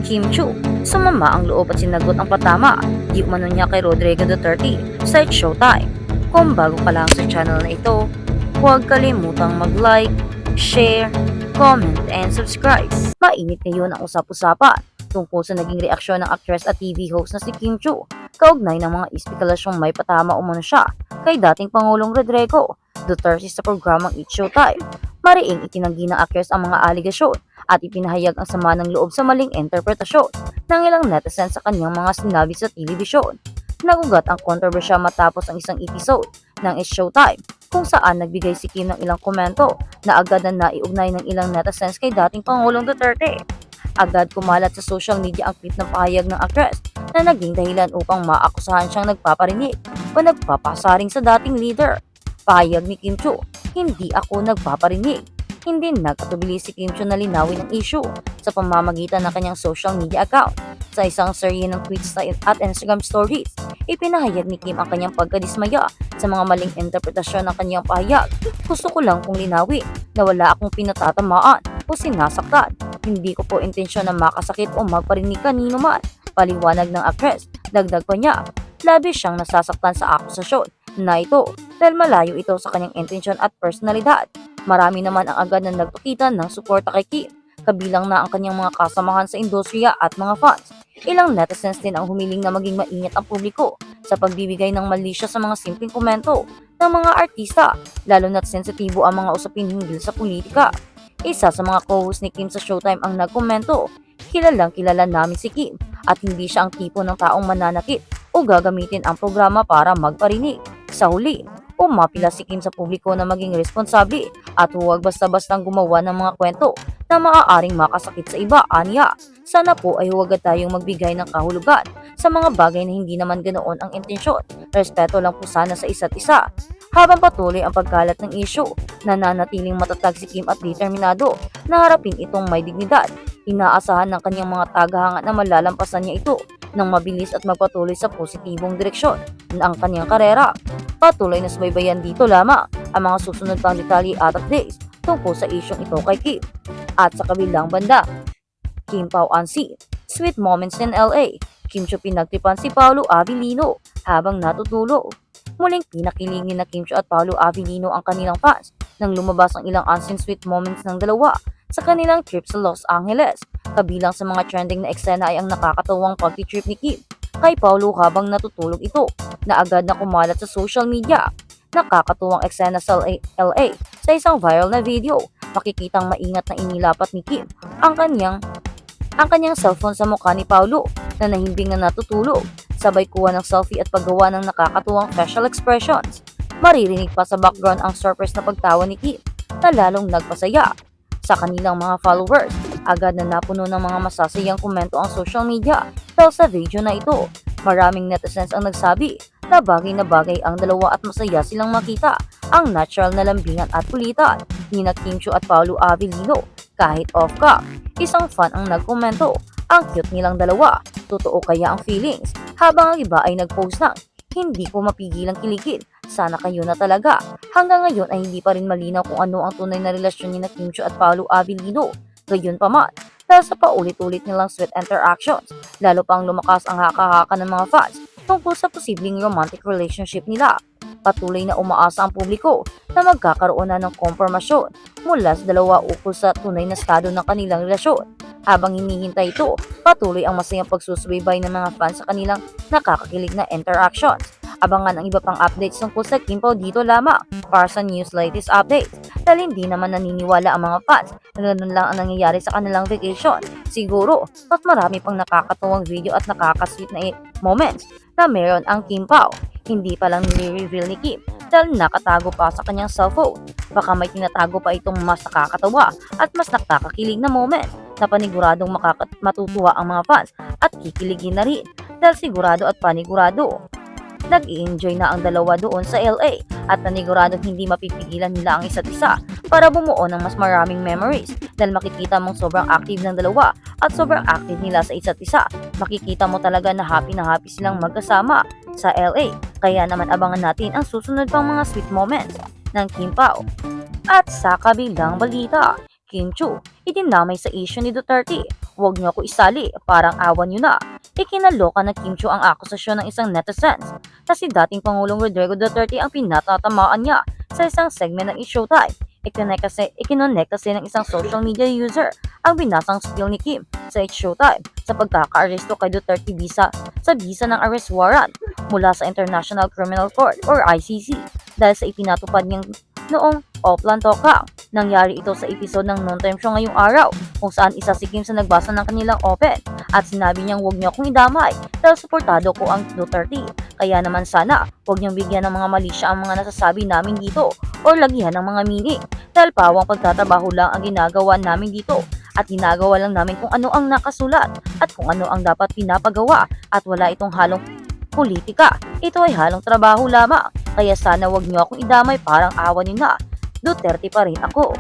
Kim Chu, sumama ang loob at sinagot ang patama, di umano niya kay Rodrigo Duterte sa Showtime. Kung bago ka lang sa channel na ito, huwag kalimutang mag-like, share, comment, and subscribe. Mainit ngayon ang usap-usapan tungkol sa naging reaksyon ng actress at TV host na si Kim Chu kaugnay ng mga ispekulasyong may patama umano siya kay dating Pangulong Rodrigo Duterte sa programang It's Showtime. Mariing itinanggi ng actress ang mga aligasyon at ipinahayag ang sama ng loob sa maling interpretasyon ng ilang netizens sa kanyang mga sinabi sa telebisyon. Nagugat ang kontrobersya matapos ang isang episode ng It's Showtime kung saan nagbigay si Kim ng ilang komento na agad na naiugnay ng ilang netizens kay dating Pangulong Duterte. Agad kumalat sa social media ang clip ng pahayag ng actress na naging dahilan upang maakusahan siyang nagpaparinig o nagpapasaring sa dating leader. Pahayag ni Kim Chu, "Hindi ako nagpaparinig." Hindi nag-atubili si Kim Chu na linawin ang issue sa pamamagitan ng kanyang social media account. Sa isang serye ng tweets at Instagram stories, ipinahayag ni Kim ang kanyang pagkadismaya sa mga maling interpretasyon ng kanyang pahayag. "Gusto ko lang pong linawin na wala akong pinatatamaan o sinasaktan. Hindi ko po intensyon na makasakit o magparinig kanino man." Paliwanag ng actress. Dagdag pa niya, labis siyang nasasaktan sa akusasyon na ito dahil malayo ito sa kanyang intensyon at personalidad. Marami naman ang agad na nagpakita ng suporta kay Kim, kabilang na ang kanyang mga kasamahan sa industriya at mga fans. Ilang netizens din ang humiling na maging maingat ang publiko sa pagbibigay ng malisya sa mga simpleng komento ng mga artista, lalo na't sensitibo ang mga usapin hinggil sa politika. Isa sa mga co-host ni Kim sa Showtime ang nagkomento, "Kilalang kilala namin si Kim at hindi siya ang tipo ng taong mananakit o gagamitin ang programa para magparinig." Sa huli, umapila si Kim sa publiko na maging responsable at huwag basta-bastang gumawa ng mga kwento na maaaring makasakit sa iba. Anya, sana po ay huwag tayong magbigay ng kahulugan sa mga bagay na hindi naman ganoon ang intensyon. Respeto lang po sana sa isa't isa. Habang patuloy ang pagkalat ng issue, nananatiling matatag si Kim at determinado na harapin itong may dignidad. Inaasahan ng kanyang mga tagahanga na malalampasan niya ito ng mabilis at magpatuloy sa positibong direksyon ng kanyang karera. Patuloy na subaybayan dito lamang ang mga susunod pang detalye at updates tungkol sa isyong ito kay Kim. At sa kabilang banda, Kim Pao unseen, sweet moments in LA. Kim Chu pinagtripan si Paolo Avellino habang natutulog. Muling pinakilingin na Kim Chu at Paolo Avellino ang kanilang fans nang lumabas ang ilang unseen sweet moments ng dalawa sa kanilang trip sa Los Angeles. Kabilang sa mga trending na eksena ay ang nakakatawang pagti-trip ni Kim kay Paolo habang natutulog ito na agad na kumalat sa social media. Nakakatuwang eksena sa LA sa isang viral na video. Makikitang maingat na inilapat ni Kim ang kanyang cellphone sa mukha ni Paolo na nahimbing na natutulog, sabay kuha ng selfie at paggawa ng nakakatuwang facial expressions. Maririnig pa sa background ang surprise na pagtawa ni Kim na lalong nagpasaya sa kanilang mga followers. Agad na napuno ng mga masasayang komento ang social media dahil sa video na ito. Maraming netizens ang nagsabi na bagay ang dalawa at masaya silang makita ang natural na lambingan at kulitan ni Kim Chu at Paolo Avellino kahit off-cam. Isang fan ang nagkomento, "Ang cute nilang dalawa, totoo kaya ang feelings?" Habang ang iba ay nag-post ng, "Hindi ko mapigilang kiligin, sana kayo na talaga." Hanggang ngayon ay hindi pa rin malinaw kung ano ang tunay na relasyon ni Kim Chu at Paolo Avellino. Gayunpaman, dahil sa paulit-ulit nilang sweet interactions, lalo pang lumakas ang haka-haka ng mga fans tungkol sa posibleng romantic relationship nila. Patuloy na umaasa ang publiko na magkakaroon na ng kompormasyon mula sa dalawa ukol sa tunay na estado ng kanilang relasyon. Habang hinihintay ito, patuloy ang masayang pagsusubaybay ng mga fans sa kanilang nakakakilig na interactions. Abangan ang iba pang updates tungkol sa Kim Pao dito lamang para sa news latest updates. Dahil hindi naman naniniwala ang mga fans na ganun lang ang nangyayari sa kanilang vacation. Siguro, mas marami pang nakakatuwang video at nakakasweet na moments na meron ang Kim Pao. Hindi pa lang nire-reveal ni Kim dahil nakatago pa sa kanyang cellphone. Baka may tinatago pa itong mas nakakatawa at mas nakakakilig na moment na paniguradong matutuwa ang mga fans at kikiligin na rin dahil sigurado at panigurado nag-i-enjoy na ang dalawa doon sa LA at naniguradong hindi mapipigilan nila ang isa't isa para bumuo ng mas maraming memories dahil makikita mong sobrang active ng dalawa at sobrang active nila sa isa't isa. Makikita mo talaga na happy silang magkasama sa LA. Kaya naman abangan natin ang susunod pang mga sweet moments ng Kim Pao. At sa kabilang balita, Kim Chu, itinamay sa issue ni Duterte. Huwag niyo ako isali, parang awan niyo na. Ikinaloka ng Kim Chiu ang akusasyon ng isang netizens na si dating Pangulong Rodrigo Duterte ang pinatatamaan niya sa isang segment ng Showtime. Ikinonek kasi ng isang social media user ang binasang spiel ni Kim sa Showtime sa pagkakaaresto kay Duterte sa bisa ng arrest warrant mula sa International Criminal Court or ICC dahil sa ipinatupad niyang noong Oplan Tokang. Nangyari ito sa episode ng Noontime Show ngayong araw kung saan isa si Kim sa nagbasa ng kanilang open at sinabi niyang huwag niyo akong idamay dahil suportado ko ang Duterte. Kaya naman sana huwag niyong bigyan ng mga mali siya ang mga nasasabi namin dito or lagihan ng mga meaning dahil pawang pagtatrabaho lang ang ginagawa namin dito at ginagawa lang namin kung ano ang nakasulat at kung ano ang dapat pinapagawa at wala itong halong politika. Ito ay halong trabaho lamang. Kaya sana wag niyo akong idamay parang awan niyo na. Duterte pa rin ako.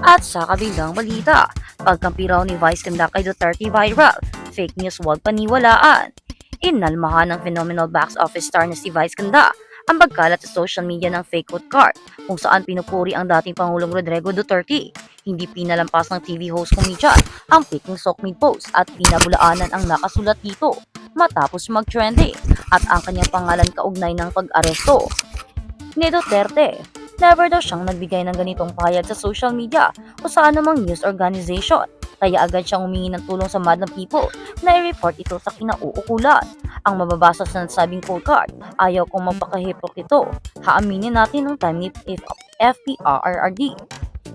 At sa kabilang balita, pagkampi raw ni Vice Ganda kay Duterte viral, fake news wag paniwalaan. Inalmahan ng phenomenal box office star na si Vice Ganda ang pagkalat sa social media ng fake quote card kung saan pinupuri ang dating Pangulong Rodrigo Duterte. Hindi pinalampas ng TV host comedian ang faking sokmid post at pinabulaanan ang nakasulat dito matapos mag-trending at ang kanyang pangalan kaugnay ng pag-aresto ni Duterte. Never daw siyang nagbigay ng ganitong pahayag sa social media o sa anumang news organization. Kaya agad siyang humingi ng tulong sa Madlang People na i-report ito sa kinauukulan. Ang mababasa sa nasabing cold card, ayaw kong magpakahipokrito. Haaminin natin ng time ni FPRRD.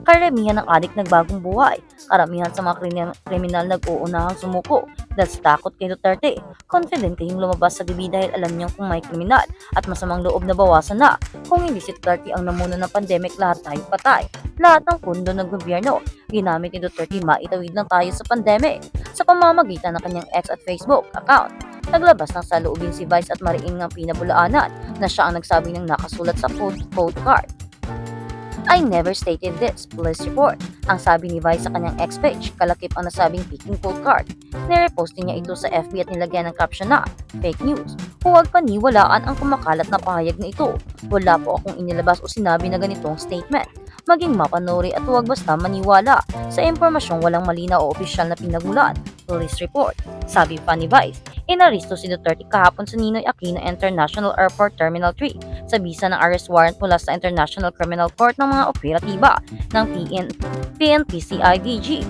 Karamihan ng adik nagbagong buhay. Karamihan sa mga kriminal nag-uunahang sumuko dahil sa takot kay Duterte. Confident kayong lumabas sa gabi dahil alam niyong kung may kriminal at masamang loob na bawasan na. Kung hindi si Duterte ang namuno ng pandemic, lahat tayo patay. Lahat ng pundo ng gobyerno ginamit ni Duterte maitawid lang tayo sa pandemic. Sa pamamagitan ng kanyang X at Facebook account, naglabas ng saloobin si Vice at mariing ng pinabulaanan na siya ang nagsabi ng nakasulat sa code card. I never stated this, police report. Ang sabi ni Vice sa kanyang X page, kalakip ang nasabing peking cold card. Nirepost niya ito sa FB at nilagyan ng caption na, fake news. Huwag paniwalaan ang kumakalat na pahayag na ito. Wala po akong inilabas o sinabi na ganitong statement. Maging mapanuri at huwag basta maniwala sa impormasyong walang malinaw o opisyal na pinagmulan. Police report. Sabi pa ni Vice, inaristo si Duterte kahapon sa Ninoy Aquino International Airport Terminal 3 sa bisa ng arrest warrant mula sa International Criminal Court ng mga operatiba ng PNP-CIDG.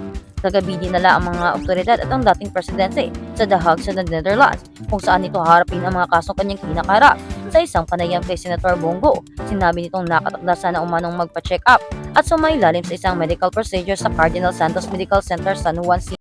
Kagabi dinala ang mga otoridad at ang dating presidente sa The Hague sa Netherlands kung saan ito harapin ang mga kasong kanyang kinakarap sa isang panayam kay Senator Bongo. Sinabi nitong nakatakda sana umanong magpa-check up at sumailalim sa isang medical procedure sa Cardinal Santos Medical Center San Juan City.